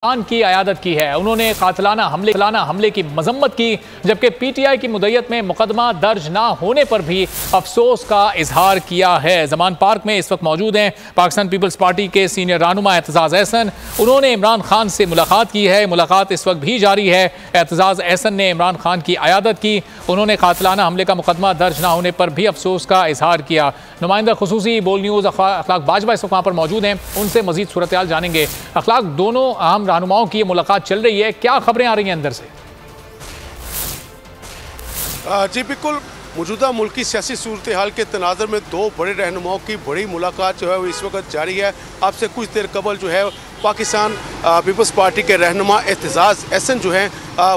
खान की अयादत की है। उन्होंने कातिलाना हमले की मजम्मत की, जबकि पीटीआई की मुद्दत में मुकदमा दर्ज ना होने पर भी अफसोस का इजहार किया है। जमान पार्क में इस वक्त मौजूद हैं पाकिस्तान पीपल्स पार्टी के सीनियर रहनुमा एतजाज अहसन। उन्होंने इमरान खान से मुलाकात की है, मुलाकात इस वक्त भी जारी है। एतजाज अहसन ने इमरान खान की अयादत की। उन्होंने कातिलाना हमले का मुकदमा दर्ज ना होने पर भी अफसोस का इजहार किया। नुमाइंदा खुसूसी बोल न्यूज़ अखलाक बाजवा इस वक्त वहाँ पर मौजूद हैं, उनसे मजीद सूरत हाल जानेंगे। अखलाक, दोनों अहम रहनुमाओं की मुलाकात चल रही है, क्या खबरें आ रही हैं अंदर से? जी बिल्कुल, मौजूदा मुल्की सियासी सूरत हाल के तनाज़र में दो बड़े रहनुमाओं की बड़ी मुलाकात जो है वो इस वक्त जारी है। आपसे कुछ देर कबल जो है पाकिस्तान पीपल्स पार्टी के रहनुमा एतजाज अहसन जो हैं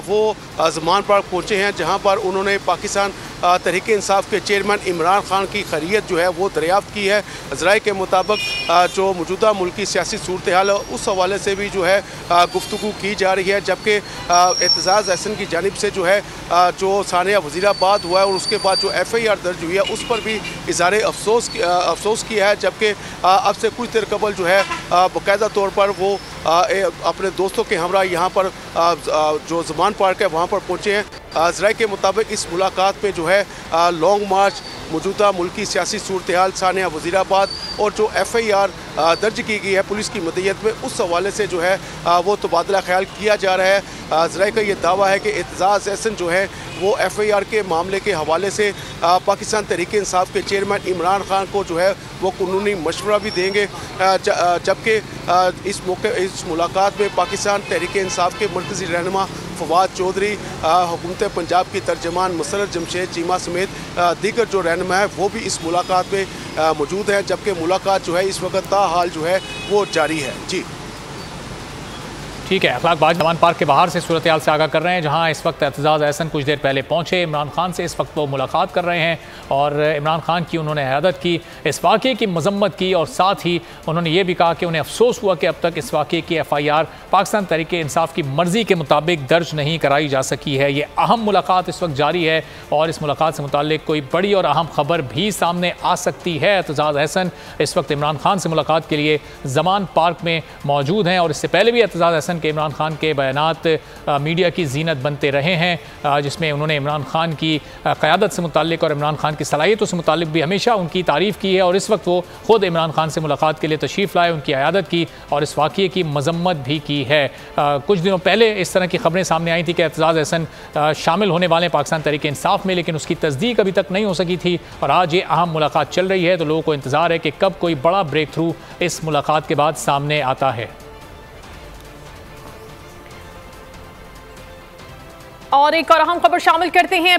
वो जमान पार्क पहुँचे हैं, जहाँ पर उन्होंने पाकिस्तान तहरीक इंसाफ के चेयरमैन इमरान खान की खैरियत जो है वो दरियाफ्त की है। ज़राए के मुताबिक जो मौजूदा मुल्की सियासी सूरत हाल है उस हवाले से भी जो है गुफ्तगू की जा रही है, जबकि एतजाज अहसन की जानिब से जो है जो सानिया वज़ीराबाद हुआ है और उसके बाद जो FIR दर्ज हुई है उस पर भी इज़हार अफसोस किया है। जबकि अब से कुछ देर कबल जो है बाकायदा तौर पर वो अपने दोस्तों के हमरा यहाँ पर जो जमान पार्क है वहाँ पर पहुँचे हैं। ज़राए के मुताबिक इस मुलाकात में जो है लॉन्ग मार्च, मौजूदा मुल्की सियासी सूरत हाल, सानिया वज़ीराबाद और जो FIR दर्ज की गई है पुलिस की मदयत में, उस हवाले से जो है वो तबादला ख्याल किया जा रहा है। ज़राए का ये दावा है कि एतजाज अहसन जो है वो FIR के मामले के हवाले से पाकिस्तान तहरीक इंसाफ के चेयरमैन इमरान खान को जो है वो कानूनी मशवरा भी देंगे। जबकि इस मुलाकात में पाकिस्तान तहरीक इंसाफ के मरकज़ी रहनुमा फवाद चौधरी, हुकूमत पंजाब की तर्जमान मुसर्रत जमशेद चीमा समेत दीगर जो रहनुमा है वो भी इस मुलाकात में मौजूद है। जबकि मुलाकात जो है इस वक्त ताहाल जो है वो जारी है। जी ठीक है, अखलाक बाज जमान पार्क के बाहर से सूरत हाल से आगाह कर रहे हैं, जहां इस वक्त एतजाज अहसन कुछ देर पहले पहुंचे। इमरान खान से इस वक्त वो मुलाकात कर रहे हैं और इमरान खान की उन्होंने अयादत की, इस वाक़े की मजम्मत की और साथ ही उन्होंने ये भी कहा कि उन्हें अफसोस हुआ कि अब तक इस वाक़े की FIR पाकिस्तान तहरीक इंसाफ की मर्ज़ी के मुताबिक दर्ज नहीं कराई जा सकी है। ये अहम मुलाकात इस वक्त जारी है और इस मुलाकात से मुताल्लिक कोई बड़ी और अहम खबर भी सामने आ सकती है। एतजाज अहसन इस वक्त इमरान खान से मुलाकात के लिए जमान पार्क में मौजूद हैं और इससे पहले भी एतजाज अहसन के इमरान खान के बयानात मीडिया की जीनत बनते रहे हैं, जिसमें उन्होंने इमरान खान की क़यादत से मुताल्लिक और इमरान खान की सलाहियतों से मुताल्लिक भी हमेशा उनकी तारीफ़ की है। और इस वक्त वो ख़ुद इमरान खान से मुलाकात के लिए तशरीफ़ लाए, उनकी अयादत की और इस वाक़ये की मजम्मत भी की है। कुछ दिनों पहले इस तरह की खबरें सामने आई थी कि एतजाज अहसन शामिल होने वाले पाकिस्तान तहरीक इंसाफ में, लेकिन उसकी तस्दीक अभी तक नहीं हो सकी थी और आज ये अहम मुलाकात चल रही है। तो लोगों को इंतज़ार है कि कब कोई बड़ा ब्रेक थ्रू इस मुलाकात के बाद सामने आता है। और एक और अहम खबर शामिल करते हैं।